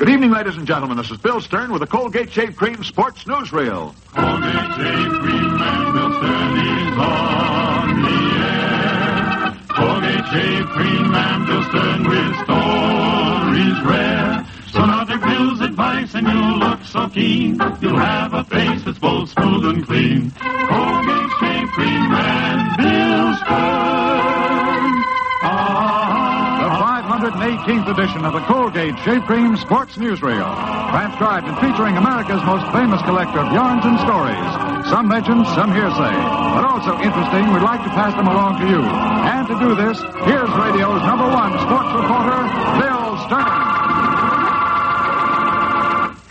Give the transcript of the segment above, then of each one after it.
Good evening, ladies and gentlemen. This is Bill Stern with the Colgate Shave Cream Sports Newsreel. Colgate Shave Cream and Bill Stern is on the air. Colgate Shave Cream and Bill Stern with stories rare. So now take Bill's advice and you'll look so keen. You'll have a face that's both smooth and clean. Colgate Shave Cream and Bill Stern. The 518th edition of the Colgate Shave Cream Sports Newsreel. Transcribed and featuring America's most famous collector of yarns and stories. Some legends, some hearsay. But also interesting, we'd like to pass them along to you. And to do this, here's radio's #1 sports reporter, Bill Stern.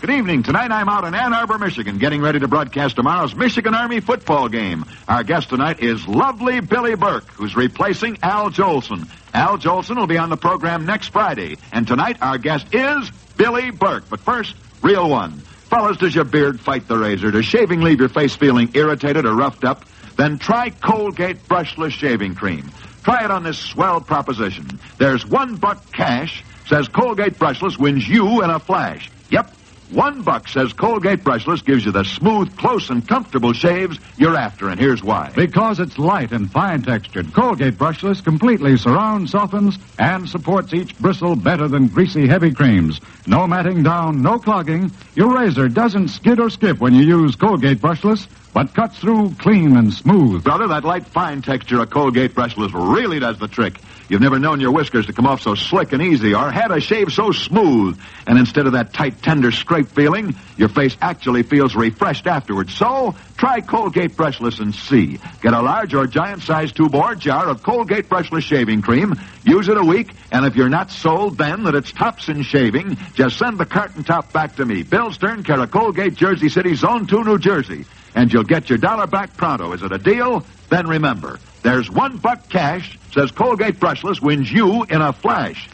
Good evening. Tonight I'm out in Ann Arbor, Michigan, getting ready to broadcast tomorrow's Michigan Army football game. Our guest tonight is lovely Billie Burke, who's replacing Al Jolson. Al Jolson will be on the program next Friday. And tonight our guest is Billie Burke. But first, reel one. Fellas, does your beard fight the razor? Does shaving leave your face feeling irritated or roughed up? Then try Colgate Brushless Shaving Cream. Try it on this swell proposition. There's $1 cash, says Colgate Brushless wins you in a flash. Yep. $1 says Colgate Brushless gives you the smooth, close, and comfortable shaves you're after, and here's why. Because it's light and fine-textured, Colgate Brushless completely surrounds, softens, and supports each bristle better than greasy, heavy creams. No matting down, no clogging. Your razor doesn't skid or skip when you use Colgate Brushless, but cuts through clean and smooth. Brother, that light, fine texture of Colgate Brushless really does the trick. You've never known your whiskers to come off so slick and easy, or had a shave so smooth. And instead of that tight, tender scrape feeling, your face actually feels refreshed afterwards. So, try Colgate Brushless and see. Get a large or giant-sized tube or jar of Colgate Brushless Shaving Cream. Use it a week, and if you're not sold then that it's tops in shaving, just send the carton top back to me. Bill Stern, care of Colgate, Jersey City, Zone 2, New Jersey. And you'll get your dollar back pronto. Is it a deal? Then remember, there's $1 cash, says Colgate Brushless wins you in a flash.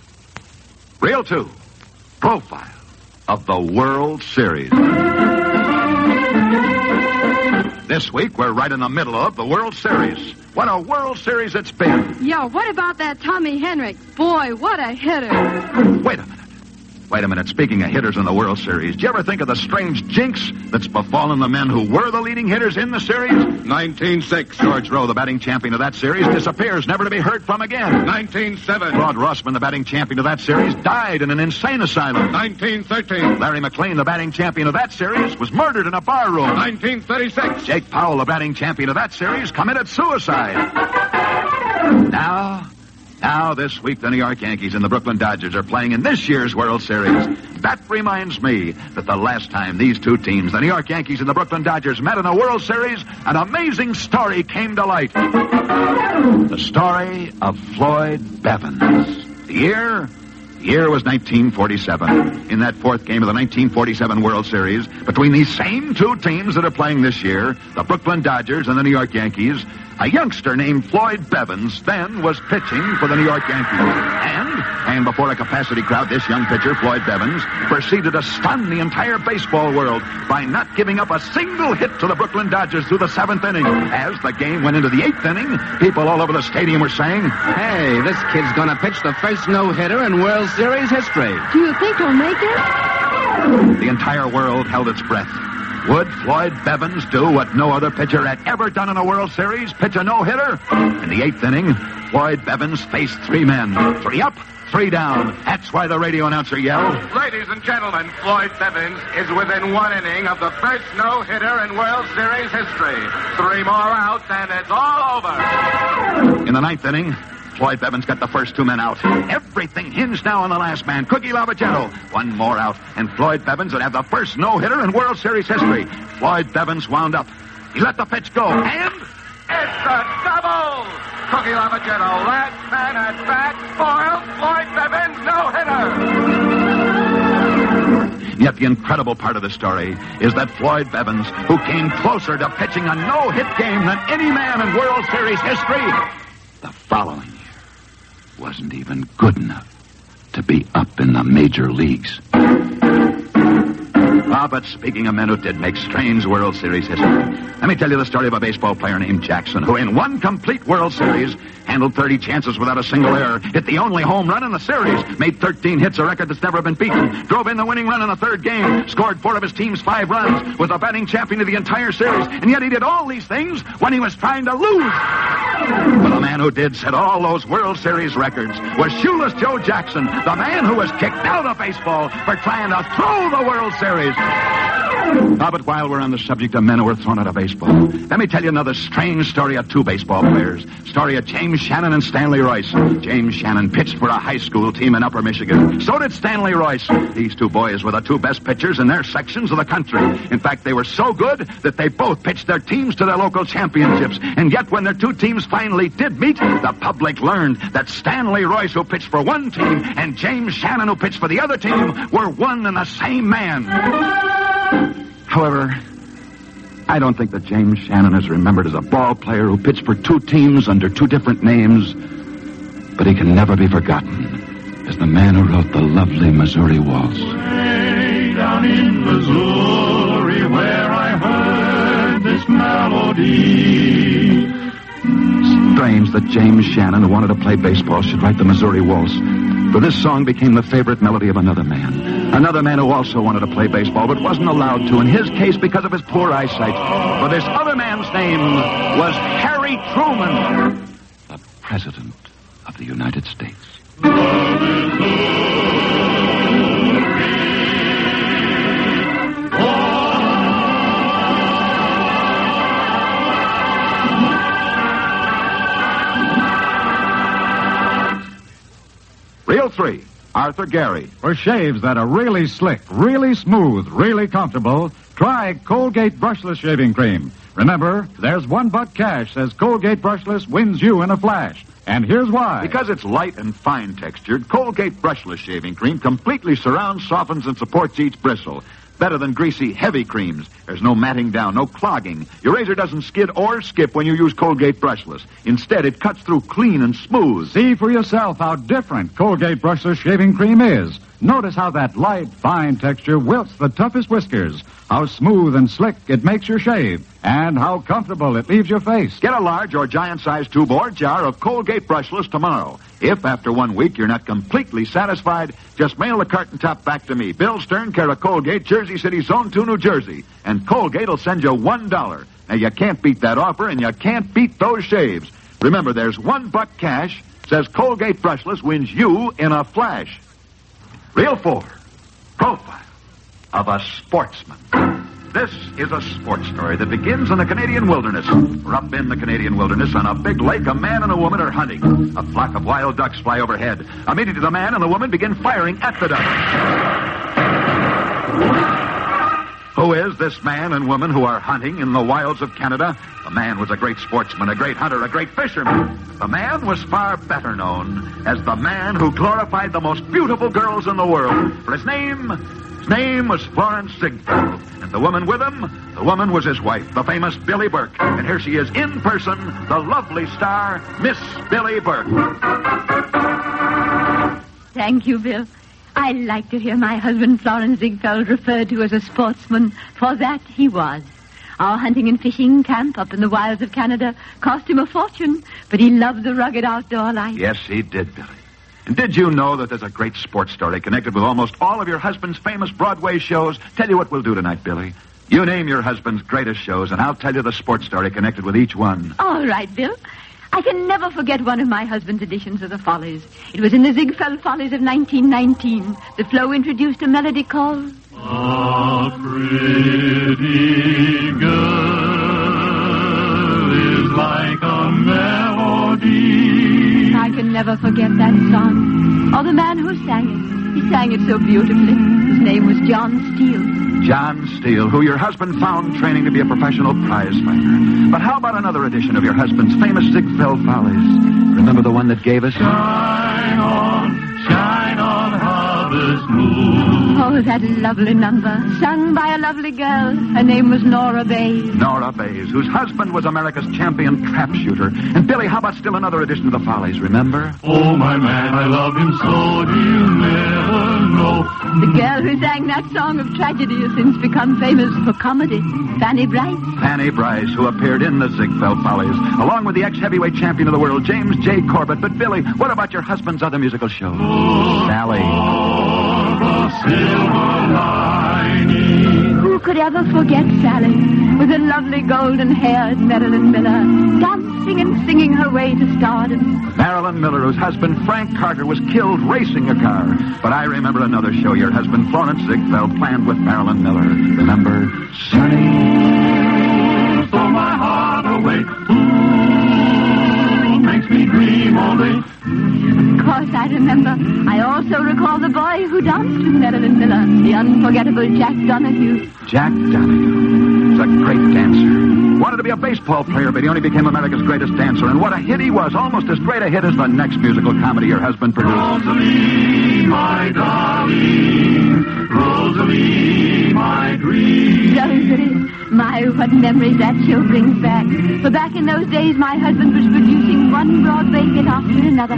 Reel 2, profile of the World Series. This week, we're right in the middle of the World Series. What a World Series it's been. Yo, what about that Tommy Henrik? Boy, what a hitter. Wait a minute. Speaking of hitters in the World Series, did you ever think of the strange jinx that's befallen the men who were the leading hitters in the series? 1906. George Rowe, the batting champion of that series, disappears, never to be heard from again. 1907. Claude Rossman, the batting champion of that series, died in an insane asylum. 1913. Larry McLean, the batting champion of that series, was murdered in a bar room. 1936. Jake Powell, the batting champion of that series, committed suicide. Now, this week, the New York Yankees and the Brooklyn Dodgers are playing in this year's World Series. That reminds me that the last time these two teams, the New York Yankees and the Brooklyn Dodgers, met in a World Series, an amazing story came to light. The story of Floyd Bevins. The year was 1947. In that fourth game of the 1947 World Series, between these same two teams that are playing this year, the Brooklyn Dodgers and the New York Yankees, a youngster named Floyd Bevins then was pitching for the New York Yankees. And before a capacity crowd, this young pitcher, Floyd Bevins, proceeded to stun the entire baseball world by not giving up a single hit to the Brooklyn Dodgers through the seventh inning. As the game went into the eighth inning, people all over the stadium were saying, "Hey, this kid's gonna pitch the first no-hitter in World Series history." Do you think he'll make it? The entire world held its breath. Would Floyd Bevins do what no other pitcher had ever done in a World Series? Pitch a no-hitter? In the eighth inning, Floyd Bevins faced three men. 3 up, 3 down. That's why the radio announcer yelled, Ladies and gentlemen, Floyd Bevins is within 1 inning of the first no-hitter in World Series history. 3 more outs, and it's all over. In the ninth inning, Floyd Bevins got the first 2 men out. Everything hinged now on the last man, Cookie Lavagetto. 1 more out, and Floyd Bevins would have the first no-hitter in World Series history. Floyd Bevins wound up. He let the pitch go, and It's a double! Cookie Lavagetto, last man at bat, spoiled Floyd Bevins no-hitter. Yet the incredible part of the story is that Floyd Bevins, who came closer to pitching a no-hit game than any man in World Series history, the following year wasn't even good enough to be up in the major leagues. But speaking of men who did make strange World Series history, let me tell you the story of a baseball player named Jackson, who in one complete World Series handled 30 chances without a single error, hit the only home run in the series, made 13 hits, a record that's never been beaten, drove in the winning run in the third game, scored 4 of his team's 5 runs, was the batting champion of the entire series, and yet he did all these things when he was trying to lose. But the man who did set all those World Series records was Shoeless Joe Jackson, the man who was kicked out of baseball for trying to throw the World Series. But while we're on the subject of men who were thrown out of baseball, let me tell you another strange story of 2 baseball players. Story of James Shannon and Stanley Royce. James Shannon pitched for a high school team in Upper Michigan. So did Stanley Royce. These 2 boys were the 2 best pitchers in their sections of the country. In fact, they were so good that they both pitched their teams to their local championships. And yet, when their 2 teams finally did meet, the public learned that Stanley Royce, who pitched for one team, and James Shannon, who pitched for the other team, were one and the same man. However, I don't think that James Shannon is remembered as a ball player who pitched for 2 teams under 2 different names, but he can never be forgotten as the man who wrote the lovely Missouri Waltz. Way down in Missouri where I heard this melody. Strange that James Shannon, who wanted to play baseball, should write the Missouri Waltz. For this song became the favorite melody of another man. Another man who also wanted to play baseball, but wasn't allowed to, in his case, because of his poor eyesight. For this other man's name was Harry Truman, the President of the United States. Reel 3, Arthur Gary. For shaves that are really slick, really smooth, really comfortable, try Colgate Brushless Shaving Cream. Remember, there's $1 cash as Colgate Brushless wins you in a flash. And here's why. Because it's light and fine textured, Colgate Brushless Shaving Cream completely surrounds, softens, and supports each bristle. Better than greasy, heavy creams. There's no matting down, no clogging. Your razor doesn't skid or skip when you use Colgate Brushless. Instead, it cuts through clean and smooth. See for yourself how different Colgate Brushless Shaving Cream is. Notice how that light, fine texture wilts the toughest whiskers, how smooth and slick it makes your shave, and how comfortable it leaves your face. Get a large or giant-sized tube or jar of Colgate Brushless tomorrow. If, after 1 week, you're not completely satisfied, just mail the carton top back to me, Bill Stern, care of Colgate, Jersey City, Zone 2, New Jersey, and Colgate will send you $1. Now, you can't beat that offer, and you can't beat those shaves. Remember, there's $1 cash, says Colgate Brushless wins you in a flash. Reel 4, Profile of a Sportsman. This is a sports story that begins in the Canadian wilderness. For up in the Canadian wilderness, on a big lake, a man and a woman are hunting. A flock of wild ducks fly overhead. Immediately, the man and the woman begin firing at the ducks. Who is this man and woman who are hunting in the wilds of Canada? The man was a great sportsman, a great hunter, a great fisherman. The man was far better known as the man who glorified the most beautiful girls in the world. For his name was Florence Ziegfeld. And the woman with him, the woman was his wife, the famous Billie Burke. And here she is in person, the lovely star, Miss Billie Burke. Thank you, Bill. I like to hear my husband, Florence Ziegfeld, referred to as a sportsman, for that he was. Our hunting and fishing camp up in the wilds of Canada cost him a fortune, but he loved the rugged outdoor life. Yes, he did, Billy. And did you know that there's a great sports story connected with almost all of your husband's famous Broadway shows? Tell you what we'll do tonight, Billy. You name your husband's greatest shows, and I'll tell you the sports story connected with each one. All right, Bill. I can never forget one of my husband's editions of the Follies. It was in the Ziegfeld Follies of 1919 that Flo introduced a melody called... A pretty girl is like a melody. I can never forget that song. Or the man who sang it. He sang it so beautifully. His name was John Steele. John Steele, who your husband found training to be a professional prize fighter. But how about another edition of your husband's famous Ziegfeld Follies? Remember the one that gave us... Shine on, harvest moon. Oh, that lovely number, sung by a lovely girl. Her name was Nora Bayes. Nora Bayes, whose husband was America's champion trap shooter. And Billy, how about still another edition of the Follies, remember? Oh, my man, I love him so, he'll never know. The girl who sang that song of tragedy has since become famous for comedy, Fanny Brice. Fanny Brice, who appeared in the Ziegfeld Follies, along with the ex-heavyweight champion of the world, James J. Corbett. But Billy, what about your husband's other musical shows? Sally. Who could ever forget Sally, with her lovely golden-haired Marilyn Miller, dancing and singing her way to stardom? Marilyn Miller, whose husband Frank Carter was killed racing a car. But I remember another show your husband Florence Ziegfeld planned with Marilyn Miller. Remember? Sunny, stole my heart away. Ooh, makes me dream all day. Of course, I remember. I also recall the boy who danced with Marilyn Miller, the unforgettable Jack Donahue. Jack Donahue was a great dancer. Wanted to be a baseball player, but he only became America's greatest dancer. And what a hit he was. Almost as great a hit as the next musical comedy your husband produced. Rosalie, my darling. Rosalie, my dream. Rosalie, my, what memories that show brings back. For back in those days, my husband was producing one Broadway hit after another.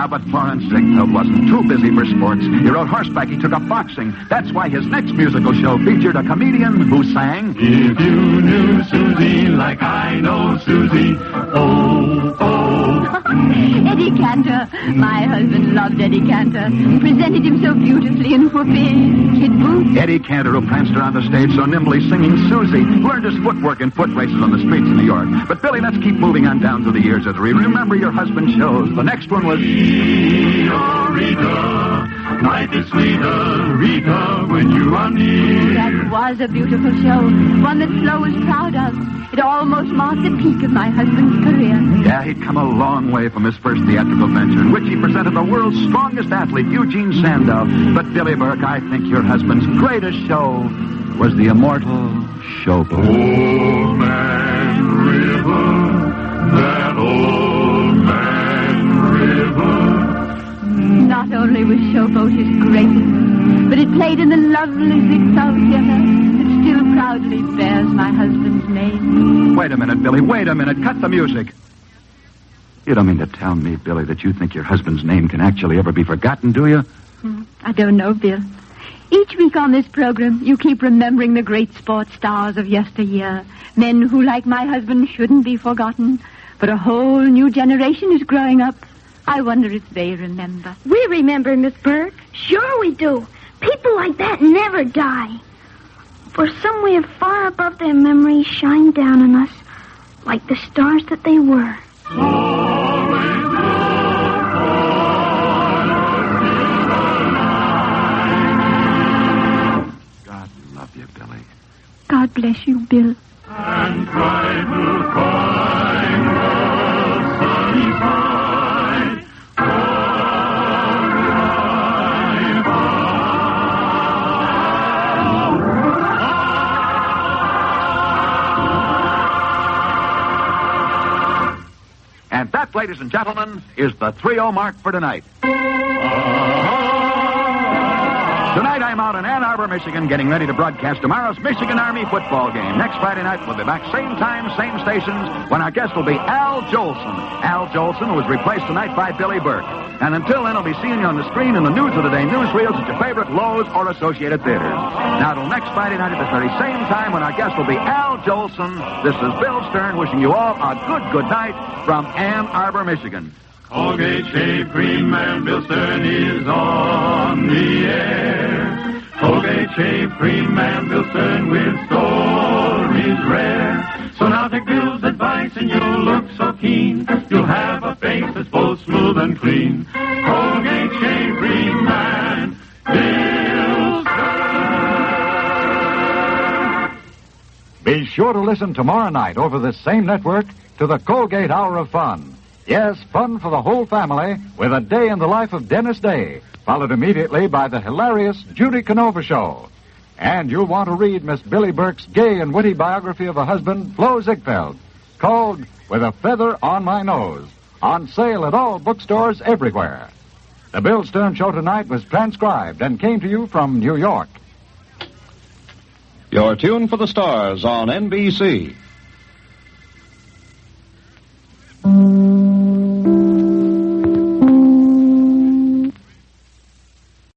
But Florence Ziegfeld wasn't too busy for sports. He rode horseback. He took up boxing. That's why his next musical show featured a comedian who sang... If you knew Susie like I know Susie, oh, oh. Eddie Cantor. My husband loved Eddie Cantor. He presented him so beautifully in whoopee, kid boots. Eddie Cantor, who pranced around the stage so nimbly singing Susie, learned his footwork in foot races on the streets of New York. But, Billy, let's keep moving on down through the years as we remember your husband's shows. The next one was... Rita, life is sweeter, Rita, when you are near. That was a beautiful show, one that Flo was proud of. It almost marked the peak of my husband's career. Yeah, he'd come a long way from his first theatrical venture, in which he presented the world's strongest athlete, Eugene Sandow. But, Billy Burke, I think your husband's greatest show was the immortal Showboat. Old Man River, that old Man River. Not only was Showboat his greatest, but it played in the lovely Ziegfeld Theater that still proudly bears my husband's name. Wait a minute, Billy, wait a minute. Cut the music. You don't mean to tell me, Billy, that you think your husband's name can actually ever be forgotten, do you? I don't know, Bill. Each week on this program, you keep remembering the great sports stars of yesteryear. Men who, like my husband, shouldn't be forgotten. But a whole new generation is growing up. I wonder if they remember. We remember, Miss Burke. Sure we do. People like that never die. For somewhere far above their memories shine down on us like the stars that they were. God love you, Billy. God bless you, Bill. And try to find the sunny side of And that, ladies and gentlemen, is the 3-0 mark for tonight. Tonight, I'm out in Ann Arbor, Michigan, getting ready to broadcast tomorrow's Michigan Army football game. Next Friday night, we'll be back same time, same stations, when our guest will be Al Jolson. Al Jolson, who was replaced tonight by Billie Burke. And until then, I'll be seeing you on the screen in the News of the Day newsreels at your favorite Lowe's or Associated Theaters. Now, till next Friday night at the very same time, when our guest will be Al Jolson, this is Bill Stern wishing you all a good night from Ann Arbor, Michigan. Colgate Shave Cream and Bill Stern is on the air. Colgate Shave Cream and Bill Stern with stories rare. So now take Bill's advice and you'll look so keen. You'll have a face that's both smooth and clean. Colgate Shave Cream and Bill Stern. Be sure to listen tomorrow night over this same network to the Colgate Hour of Fun. Yes, fun for the whole family with a day in the life of Dennis Day, followed immediately by the hilarious Judy Canova Show. And you'll want to read Miss Billie Burke's gay and witty biography of her husband, Flo Ziegfeld, called With a Feather on My Nose, on sale at all bookstores everywhere. The Bill Stern Show tonight was transcribed and came to you from New York. Your tune for the stars on NBC.